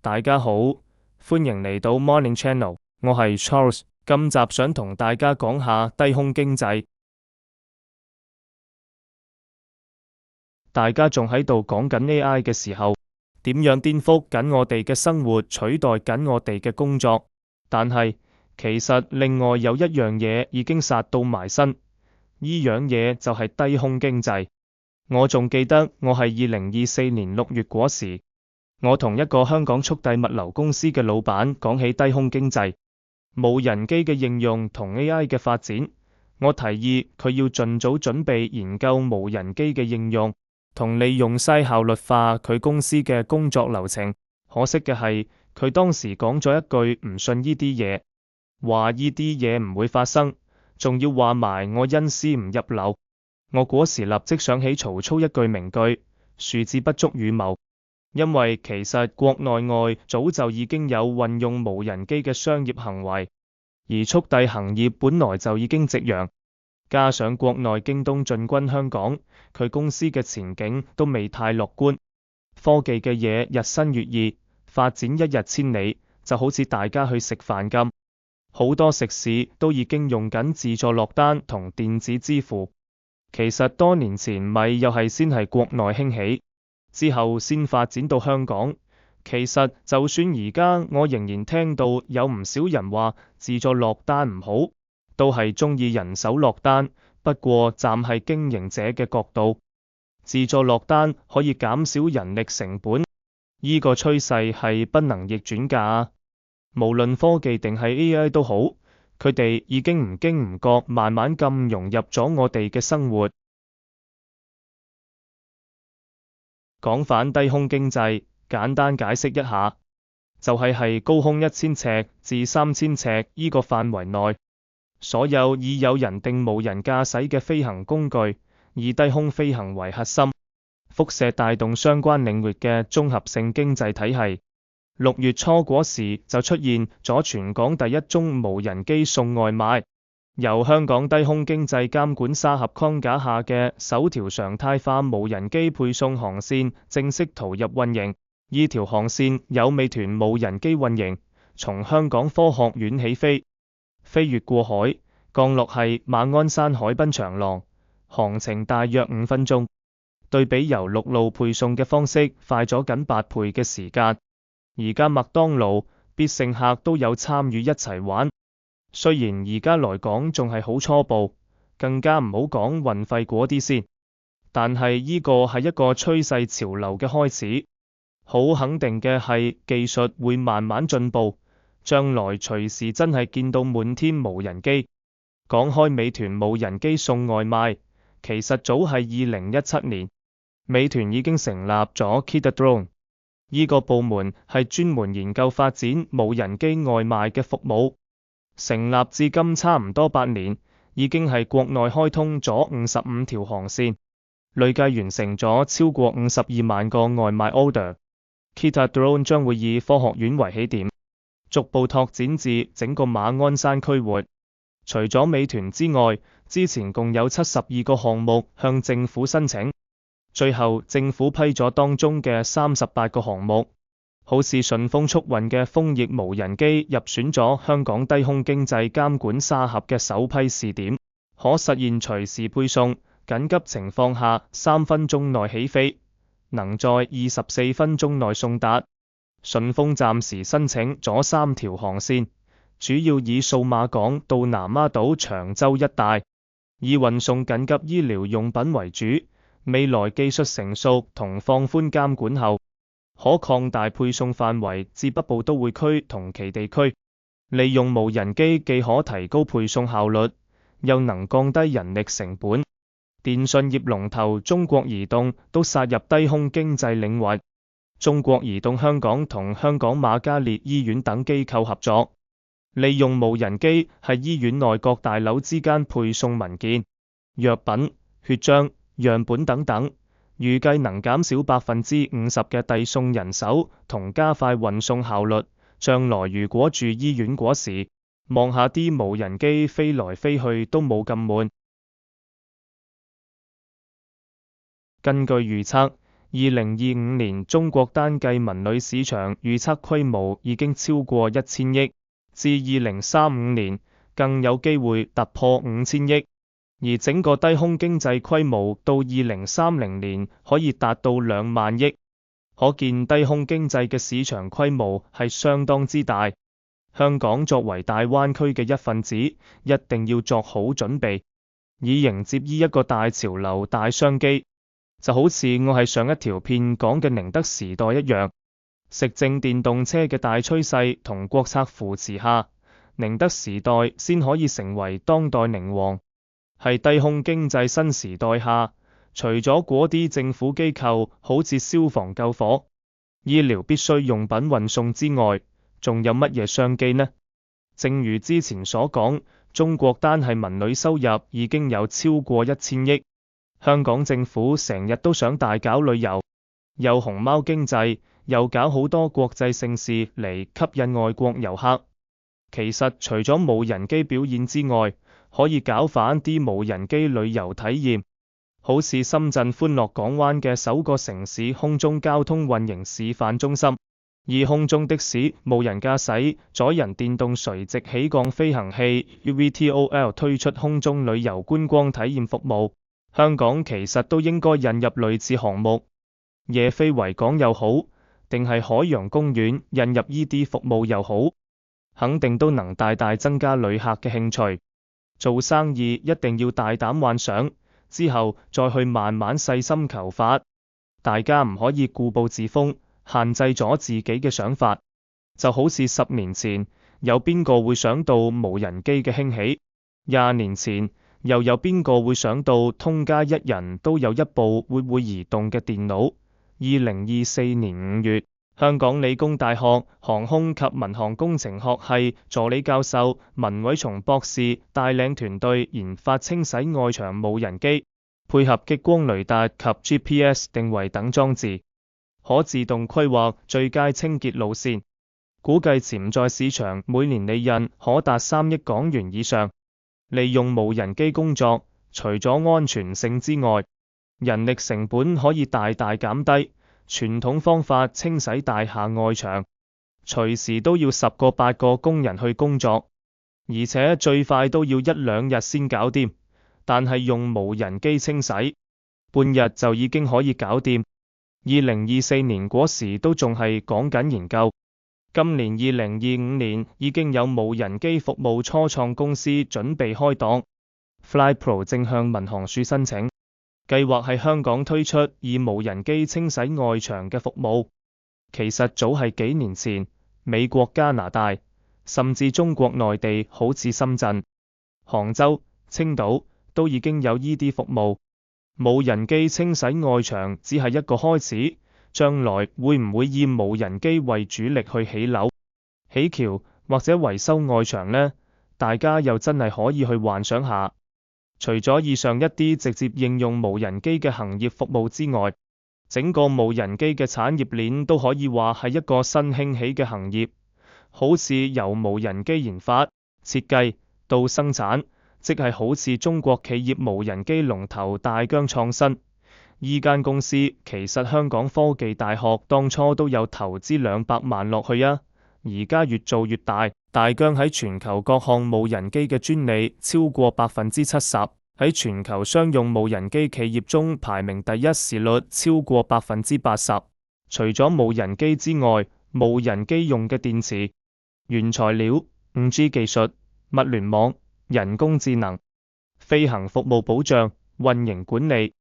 大家好，歡迎嚟到 Morning Channel，我係 Charles，今集想同大家講下低空經濟。大家仲喺度講緊 AI 嘅時候，點樣顛覆緊我哋嘅生活，取代緊我哋嘅工作。但係其實另外有一樣嘢已經殺到埋身，呢樣嘢就係低空經濟。我仲記得我係2024年6月嗰時，我同一個香港速遞物流公司嘅老闆講起低空經濟、無人機嘅應用同 AI 嘅發展，我提議佢要盡早準備研究無人機嘅應用，同利用效率化佢公司嘅工作流程。可惜嘅係，佢當時講咗一句唔信呢啲嘢，話呢啲嘢唔會發生，仲要話埋我因私唔入流。我嗰時立即想起曹操一句名句：樹志不足與謀。因為其實國內外早就已經有運用無人機嘅商業行為，而速遞行業本來就已經夕陽，加上國內京東進軍香港，佢公司嘅前景都未太樂觀。科技嘅嘢日新月異，發展一日千里，就好似大家去食飯咁，好多食肆都已經用緊自助落單同電子支付。其實多年前咪又係先係國內興起，之後先發展到香港。其實就算而家我仍然聽到有唔少人話自助落單唔好，都係鍾意人手落單。不過站喺經營者嘅角度，自助落單可以減少人力成本，呢個趨勢係不能逆轉㗎。無論科技定係 AI 都好，佢哋已經唔經唔覺慢慢咁融入咗我哋嘅生活。講返低空經濟，簡單解釋一下，就係高空1000尺至3000尺呢個範圍內，所有以有人定無人駕駛嘅飛行工具，以低空飛行為核心，輻射帶動相關領域嘅綜合性經濟體系。6月初嗰時就出現咗全港第一宗無人機送外賣，由香港低空經濟監管沙盒框架下嘅首條常態化無人機配送航線正式投入運營。呢條航線有美團無人機運營，從香港科學園起飛，飛越過海，降落係馬鞍山海濱長廊，航程大約5分鐘，對比由陸路配送嘅方式快咗近8倍嘅時間。而家麥當勞、必勝客都有參與一齊玩。雖然而家來講仲係好初步，更加唔好講運費嗰啲先，但係呢個係一個趨勢潮流嘅開始。好肯定嘅係技術會慢慢進步，將來隨時真係見到滿天無人機。講開美團無人機送外賣，其實早係2017年，美團已經成立咗 Kita Drone。呢個部門係專門研究發展無人機外賣嘅服務，成立至今差唔多8年，已經係國內開通咗55條航線，累計完成咗超過52萬個外賣 order。Kita Drone 將會以科學園為起點，逐步拓展至整個馬鞍山區域。除咗美團之外，之前共有72個項目向政府申請。最後政府批咗當中嘅38個項目，好似順豐速運嘅楓葉無人機入選咗香港低空經濟監管沙盒嘅首批試點，可實現隨時配送，緊急情況下3分鐘內起飛，能在24分鐘內送達。順豐暫時申請咗3條航線，主要以數碼港到南丫島長洲一帶，以運送緊急醫療用品為主。未來技術成熟同放寬監管後，可擴大配送範圍至北部都會區同其地區。利用無人機既可提高配送效率，又能降低人力成本。電信業龍頭中國移動都殺入低空經濟領域。中國移動香港同香港瑪嘉烈醫院等機構合作，利用無人機喺醫院內各大樓之間配送文件、藥品、血漿、樣本等等，預計能減少50%嘅遞送人手同加快運送效率。將來如果住醫院嗰時，望下啲無人機飛來飛去都冇咁悶。根據預測， 2025年中國單計文旅市場預測規模已經超過1000億，至2035年更有機會突破5000億，而整個低空經濟規模到2030年可以達到2萬億，可見低空經濟嘅市場規模係相當之大。香港作為大灣區嘅一份子，一定要作好準備，以迎接呢一個大潮流、大商機。就好似我喺上一條片講嘅寧德時代一樣，食正電動車嘅大趨勢同國策扶持下，寧德時代先可以成為當代寧王。係低空經濟新時代下，除咗嗰啲政府機構好似消防救火、醫療必需用品運送之外，仲有乜嘢商機呢？正如之前所講，中國單係文旅收入已經有超過1000億。香港政府成日都想大搞旅遊，又熊貓經濟，又搞好多國際盛事嚟吸引外國遊客。其實除咗無人機表演之外，可以搞返啲無人機旅遊體驗，好似深圳歡樂港灣嘅首個城市空中交通運營示範中心，以空中的士、無人駕駛、載人電動垂直起降飛行器 (VTOL) 推出空中旅遊觀光體驗服務。香港其實都應該引入類似項目，夜飛維港又好，定係海洋公園引入呢啲服務又好，肯定都能大大增加旅客嘅興趣。做生意一定要大膽幻想，之後再去慢慢細心求法。大家唔可以固步自封，限制咗自己嘅想法。就好似10年前，有邊個會想到無人機嘅興起？20年前，又有邊個會想到通街一人都有一部會移動嘅電腦？2024年5月，香港理工大學航空及民航工程學系助理教授文偉松博士帶領團隊研發清洗外牆無人機，配合激光雷達及 GPS 定位等裝置，可自動規劃最佳清潔路線，估計潛在市場每年利潤可達3億港元以上。利用無人機工作，除咗安全性之外，人力成本可以大大減低。傳統方法清洗大廈外牆，隨時都要10個8個工人去工作，而且最快都要1-2日先搞掂。但係用無人機清洗，半日就已經可以搞掂。2024年嗰時都仲係講緊研究。今年2025年已經有無人機服務初創公司準備開檔 ，FlyPro 正向民航處申請，計劃喺香港推出以無人機清洗外牆嘅服務。其實早係幾年前，美國、加拿大，甚至中國內地，好似深圳、杭州、青島，都已經有呢啲服務。無人機清洗外牆只係一個開始。將來會唔會以無人機為主力去起樓、起橋或者維修外牆呢？大家又真係可以去幻想下。除咗以上一啲直接應用無人機嘅行業服務之外，整個無人機嘅產業鏈都可以話係一個新興起嘅行業，好似由無人機研發、設計到生產，即係好似中國企業無人機龍頭大疆創新。依間公司其實香港科技大學當初都有投資200萬落去啊，而家越做越大。大疆喺全球各項無人機嘅專利超過70%，喺全球商用無人機企業中排名第一，市率超過80%。除咗無人機之外，無人機用嘅電池、原材料、5G 技術、物聯網、人工智能、飛行服務保障、運營管理、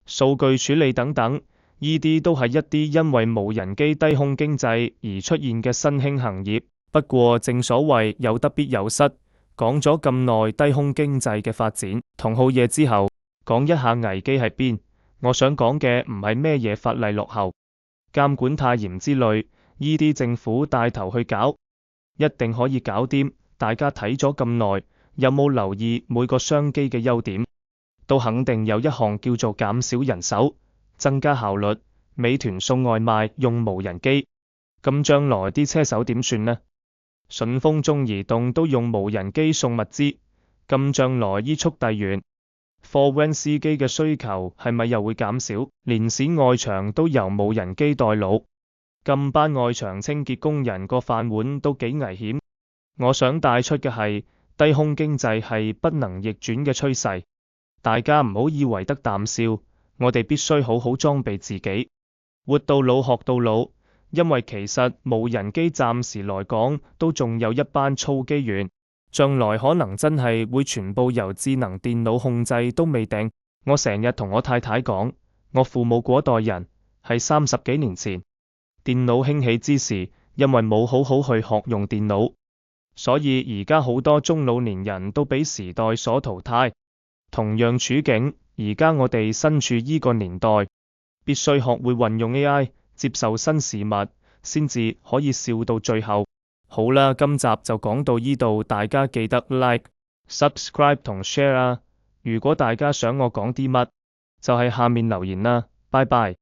數據處理等等，呢啲都係一啲因為無人機低空經濟而出現嘅新興行業。不過正所謂有得必有失，講咗咁耐低空經濟嘅發展同好嘢之後，講一下危機喺邊。我想講嘅唔係咩嘢法例落後、監管太嚴之類，呢啲政府帶頭去搞，一定可以搞掂。大家睇咗咁耐，有冇留意每個商機嘅優點？都肯定有一項叫做減少人手、增加效率。美團送外賣用無人機，咁將來啲車手點算呢？順豐、中移動都用無人機送物資，咁將來依速遞員、貨運司機嘅需求係咪又會減少？連市外牆都由無人機代勞，咁班外牆清潔工人個飯碗都幾危險。我想帶出嘅係低空經濟係不能逆轉嘅趨勢，大家唔好以為得啖笑，我哋必須好好裝備自己，活到老學到老，因為其實無人機暫時來講都仲有一班操機員，將來可能真係會全部由智能電腦控制都未定。我成日同我太太講，我父母嗰代人係30幾年前電腦興起之時，因為冇好好去學用電腦，所以而家好多中老年人都俾時代所淘汰。同樣處境，而家我哋身處依個年代，必須學會運用 AI，接受新事物，先至可以笑到最後。好啦，今集就講到依度，大家記得 Like、Subscribe 同 Share 啊！如果大家想我講啲乜，就喺下面留言啦，拜拜。